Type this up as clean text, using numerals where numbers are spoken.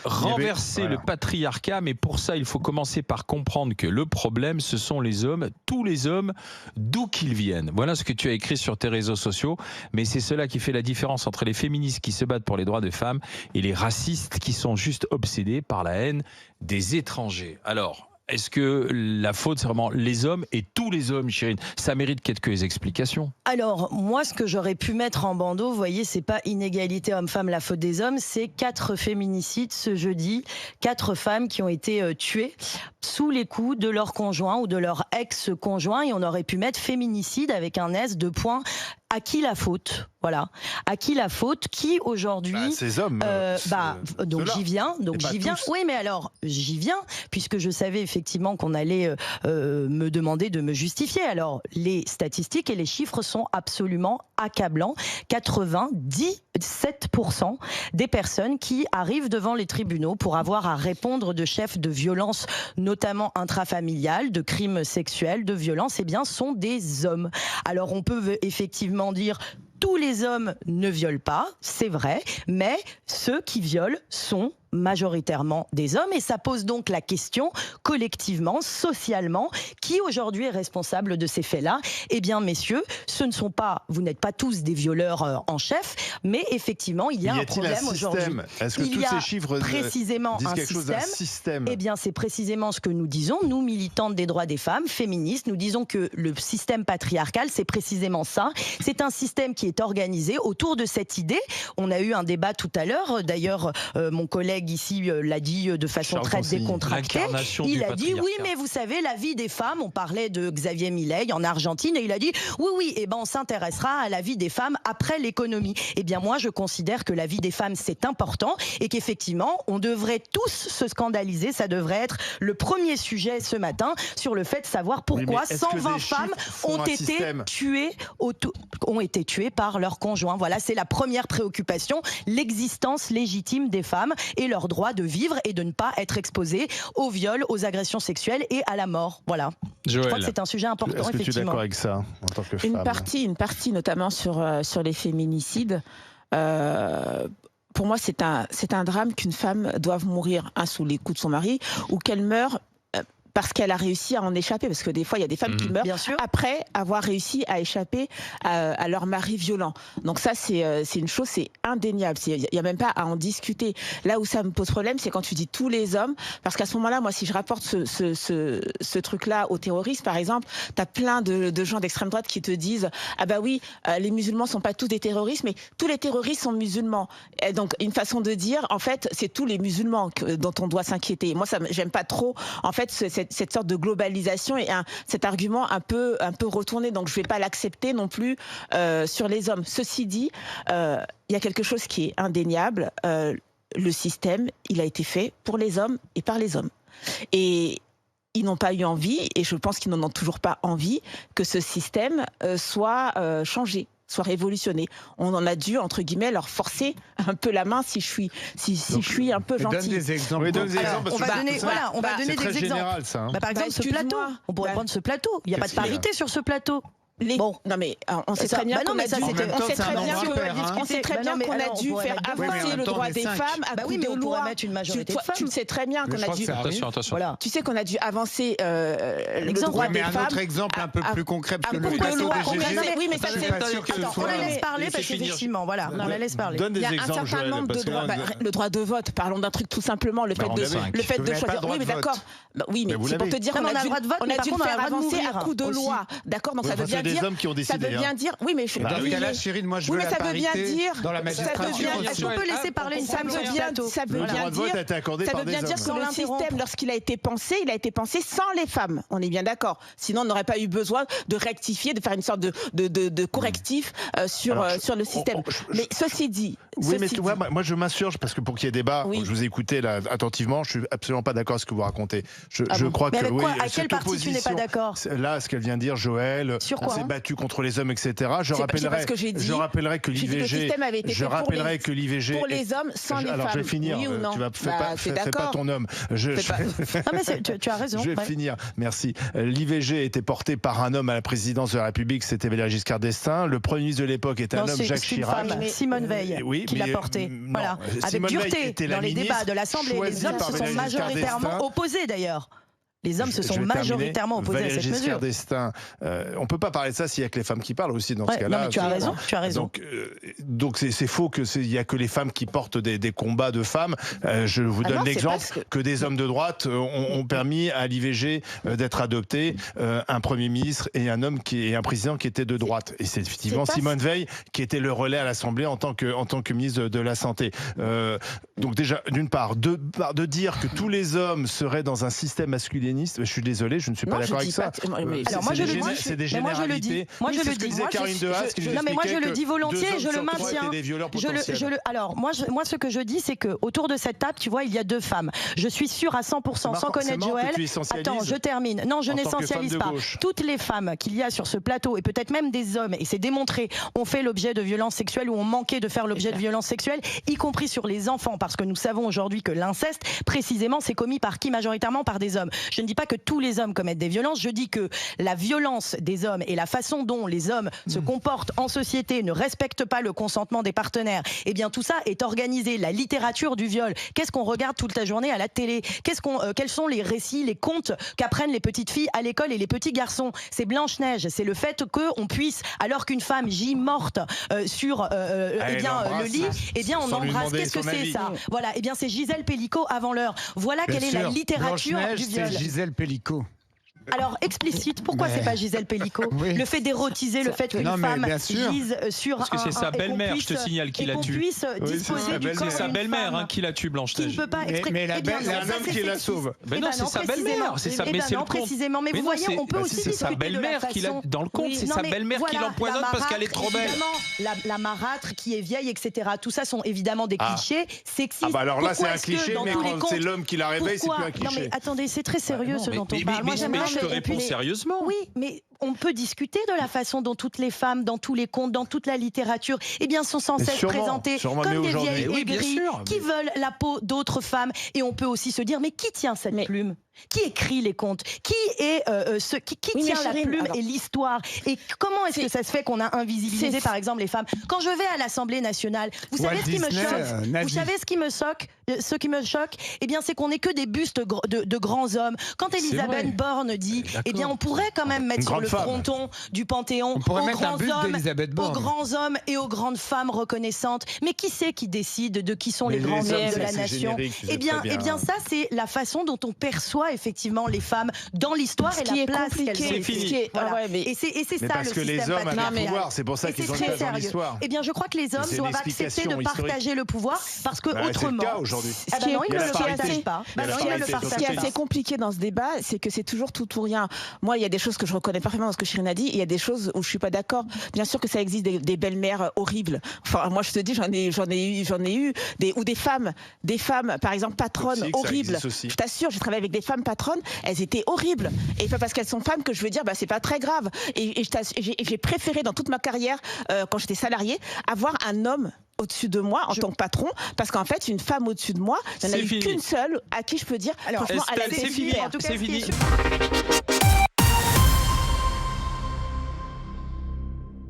renverser le patriarcat, mais pour ça, il faut commencer par comprendre que le problème, ce sont les hommes, tous les hommes, d'où qu'ils viennent. Voilà ce que tu as écrit sur tes réseaux sociaux, mais c'est cela qui fait la différence entre les féministes qui se battent pour les droits des femmes et les racistes qui sont juste obsédés par la haine des étrangers. Alors, est-ce que la faute, c'est vraiment les hommes et tous les hommes, Chérine? Ça mérite quelques explications. Alors, moi, ce que j'aurais pu mettre en bandeau, vous voyez, c'est pas inégalité homme-femme, la faute des hommes, c'est 4 féminicides ce jeudi, 4 femmes qui ont été tuées sous les coups de leur conjoint ou de leur ex-conjoint, et on aurait pu mettre féminicide avec un S, 2 points. À qui la faute? Voilà. À qui la faute? Qui aujourd'hui? Ces hommes. Donc j'y viens. Oui, mais alors j'y viens puisque je savais effectivement qu'on allait me demander de me justifier. Alors les statistiques et les chiffres sont absolument accablants. 97% des personnes qui arrivent devant les tribunaux pour avoir à répondre de chefs de violences, notamment intrafamiliales, de crimes sexuels, de violences, eh bien, sont des hommes. Alors on peut effectivement dire tous les hommes ne violent pas, c'est vrai, mais ceux qui violent sont majoritairement des hommes, et ça pose donc la question collectivement, socialement, qui aujourd'hui est responsable de ces faits-là? Eh bien, messieurs, vous n'êtes pas tous des violeurs en chef, mais effectivement, il y a un problème aujourd'hui. Est-ce que tous ces chiffres précisément disent quelque chose d'un système? Eh bien, c'est précisément ce que nous disons, nous, militantes des droits des femmes, féministes, nous disons que le système patriarcal, c'est précisément ça. C'est un système qui est organisé autour de cette idée. On a eu un débat tout à l'heure, d'ailleurs, mon collègue ici l'a dit de façon très décontractée. Il a dit oui, mais vous savez, la vie des femmes, on parlait de Xavier Milei en Argentine, et il a dit oui, et ben on s'intéressera à la vie des femmes après l'économie. Eh bien moi je considère que la vie des femmes c'est important, et qu'effectivement on devrait tous se scandaliser, ça devrait être le premier sujet ce matin, sur le fait de savoir pourquoi 120 femmes ont été tuées par leur conjoint. Voilà, c'est la première préoccupation, l'existence légitime des femmes et leur droit de vivre et de ne pas être exposés aux viols, aux agressions sexuelles et à la mort. Voilà. Joël. Je crois que c'est un sujet important, effectivement. Est-ce que tu es d'accord avec ça, en tant que femme? Une partie notamment sur les féminicides. Pour moi, c'est un drame qu'une femme doive mourir sous les coups de son mari, ou qu'elle meure parce qu'elle a réussi à en échapper, parce que des fois il y a des femmes qui meurent après avoir réussi à échapper à leur mari violent. Donc ça c'est une chose, c'est indéniable, il n'y a même pas à en discuter. Là où ça me pose problème, c'est quand tu dis tous les hommes, parce qu'à ce moment-là, moi si je rapporte ce truc-là aux terroristes par exemple, tu as plein de gens d'extrême droite qui te disent ah bah oui, les musulmans sont pas tous des terroristes, mais tous les terroristes sont musulmans. Et donc une façon de dire, en fait c'est tous les musulmans dont on doit s'inquiéter. Moi ça j'aime pas trop en fait cette sorte de globalisation et cet argument un peu retourné, donc je vais pas l'accepter non plus sur les hommes. Ceci dit, il y a quelque chose qui est indéniable, le système, il a été fait pour les hommes et par les hommes. Et ils n'ont pas eu envie, et je pense qu'ils n'en ont toujours pas envie, que ce système soit changé, soit révolutionné. On en a dû, entre guillemets, leur forcer un peu la main si je suis un peu gentille. Donne des exemples. On va donner des exemples. Général, ça, hein. Par exemple, ce plateau. On pourrait prendre ce plateau. Il n'y a pas de parité sur ce plateau. Non mais on sait très bien qu'on a dû faire avancer le droit des femmes à coup de loi. Mettre une majorité de femmes. Tu le sais très bien qu'on a dû. Voilà. Tu sais qu'on a dû avancer le droit des femmes. Un autre exemple un peu plus concret, parce que le plateau DGG. Oui, mais ça c'est. On la laisse parler parce qu'effectivement, voilà, on la laisse parler. Il y a un certain nombre de droits. Le droit de vote. Parlons d'un truc tout simplement, le fait de choisir. Oui, mais d'accord. Oui, mais c'est pour te dire qu'on a dû le faire avancer à coup de loi. D'accord, donc ça veut bien des hommes qui ont décidé. Ça veut bien dire. Oui, mais dans ce cas-là, Chérine, moi je veux la parité dans la magistrature. Est-ce qu'on peut laisser parler une femme sur le plateau? Ça veut bien dire que le système, lorsqu'il a été pensé sans les femmes. On est bien d'accord. Sinon, on n'aurait pas eu besoin de rectifier, de faire une sorte de correctif sur le système. Mais ceci dit. Oui, mais tu vois, moi je m'insurge parce que pour qu'il y ait débat, je vous ai écouté là attentivement, je suis absolument pas d'accord avec ce que vous racontez. Je crois que oui. À quelle partie tu n'es pas d'accord? Là, ce qu'elle vient de dire, Joël, on s'est battu contre les hommes, etc. Je rappellerai que l'IVG, pour les hommes sans les femmes. Alors je vais finir. Oui ou non? Tu vas fais pas ton homme. Non mais tu as raison. Je vais finir. Merci. L'IVG était porté par un homme à la présidence de la République, c'était Valéry Giscard d'Estaing. Le Premier ministre de l'époque était un homme, Jacques Chirac. Simone Veil. Oui, qui l'a porté. Voilà, avec dureté dans les débats de l'Assemblée. Les hommes se sont majoritairement opposés d'ailleurs. Les hommes se sont majoritairement opposés à cette mesure. d'Estaing, on ne peut pas parler de ça s'il n'y a que les femmes qui parlent aussi dans ce cas-là. Non, mais tu as raison, tu as raison. Donc c'est faux qu'il n'y a que les femmes qui portent des combats de femmes. Je vous donne l'exemple que des hommes de droite ont permis à l'IVG d'être adopté, un Premier ministre et un président qui étaient de droite. Et c'est effectivement Simone Veil qui était le relais à l'Assemblée en tant que ministre de la Santé. Donc déjà, d'une part, de dire que tous les hommes seraient dans un système masculiniste, je suis désolé, je ne suis pas d'accord avec ça. Alors moi je le dis, c'est des généralités. Moi je le dis. Non mais moi je le dis volontiers, je le maintiens. Alors moi ce que je dis, c'est que autour de cette table, tu vois, il y a deux femmes. Je suis sûre à 100%, sans connaître Joël. Attends, je termine. Non, je n'essentialise pas. Toutes les femmes qu'il y a sur ce plateau, et peut-être même des hommes, et c'est démontré, ont fait l'objet de violences sexuelles ou ont manqué de faire l'objet de violences sexuelles, y compris sur les enfants, parce que nous savons aujourd'hui que l'inceste, précisément, c'est commis par qui? Majoritairement par des hommes. Je ne dis pas que tous les hommes commettent des violences, je dis que la violence des hommes et la façon dont les hommes se comportent en société, ne respectent pas le consentement des partenaires, eh bien tout ça est organisé. La littérature du viol, qu'est-ce qu'on regarde toute la journée à la télé? Quels sont les récits, les contes qu'apprennent les petites filles à l'école et les petits garçons? C'est Blanche-Neige, c'est le fait qu'on puisse, alors qu'une femme gît morte sur le lit, eh bien on embrasse. Qu'est-ce que c'est ça? Voilà, eh bien c'est Gisèle Pellicot avant l'heure. Voilà quelle est la littérature du viol. Gisèle Pellicot. Alors explicite, pourquoi c'est pas Gisèle Pellicot? Le fait d'érotiser, le fait qu'une femme gise sur parce que c'est sa belle-mère, je te signale, qui la tue. C'est sa belle-mère qui la tue, Blanche-Neige. Qui ne peut pas mais c'est un homme qui la sauve. Mais non, c'est sa belle-mère. C'est ça, mais c'est le conte. Précisément, mais vous voyez, on peut aussi discuter de la façon. Dans le conte, c'est sa belle-mère qui l'empoisonne parce qu'elle est trop belle. La marâtre qui est vieille, etc. Tout ça sont évidemment des clichés sexistes. Ah bah alors là, c'est un cliché, mais quand c'est l'homme qui la réveille, c'est plus un cliché. Non mais attendez, c'est très sérieux ce dont on parle. Moi, je te réponds sérieusement. Oui, mais on peut discuter de la façon dont toutes les femmes, dans tous les contes, dans toute la littérature, eh bien, sont sans cesse présentées comme des vieilles aigries qui veulent la peau d'autres femmes. Et on peut aussi se dire, mais qui tient cette plume? Qui écrit les contes? Qui est qui tient la plume et l'histoire? Et comment est-ce que ça se fait qu'on a invisibilisé, par exemple, les femmes? Quand je vais à l'Assemblée nationale, vous savez ce qui me choque? Vous savez ce qui me choque? Eh bien, c'est qu'on n'est que des bustes de grands hommes. Quand Elisabeth Borne dit, eh bien, on pourrait quand même mettre sur le fronton du Panthéon aux grands hommes et aux grandes femmes reconnaissantes. Mais qui c'est qui décide de qui sont les grands hommes de la nation? Eh bien, ça, c'est la façon dont on perçoit effectivement les femmes dans l'histoire et la place qu'elles ont. C'est fini. Et c'est ça parce le que les système hommes avaient le pouvoir, c'est pour ça qu'ils ont une place dans l'histoire. Eh bien, je crois que les hommes doivent accepter de partager le pouvoir parce que autrement. C'est le cas aujourd'hui. Non, ils ne le partagent pas. Ce qui est assez compliqué dans ce débat, c'est que c'est toujours tout ou rien. Moi, il y a des choses que je reconnais parfaitement dans ce que Chirine a dit, et il y a des choses où je suis pas d'accord. Bien sûr que ça existe des belles-mères horribles. Enfin, moi, je te dis, j'en ai eu des femmes, par exemple, patronnes horribles. Je t'assure, j'ai travaillé avec des femmes patronnes, elles étaient horribles. Et pas parce qu'elles sont femmes que je veux dire, c'est pas très grave. Et j'ai préféré dans toute ma carrière, quand j'étais salariée, avoir un homme au-dessus de moi en tant que patron, parce qu'en fait, une femme au-dessus de moi, il n'y en a eu qu'une seule à qui je peux dire, franchement, elle a fait super. C'est fini.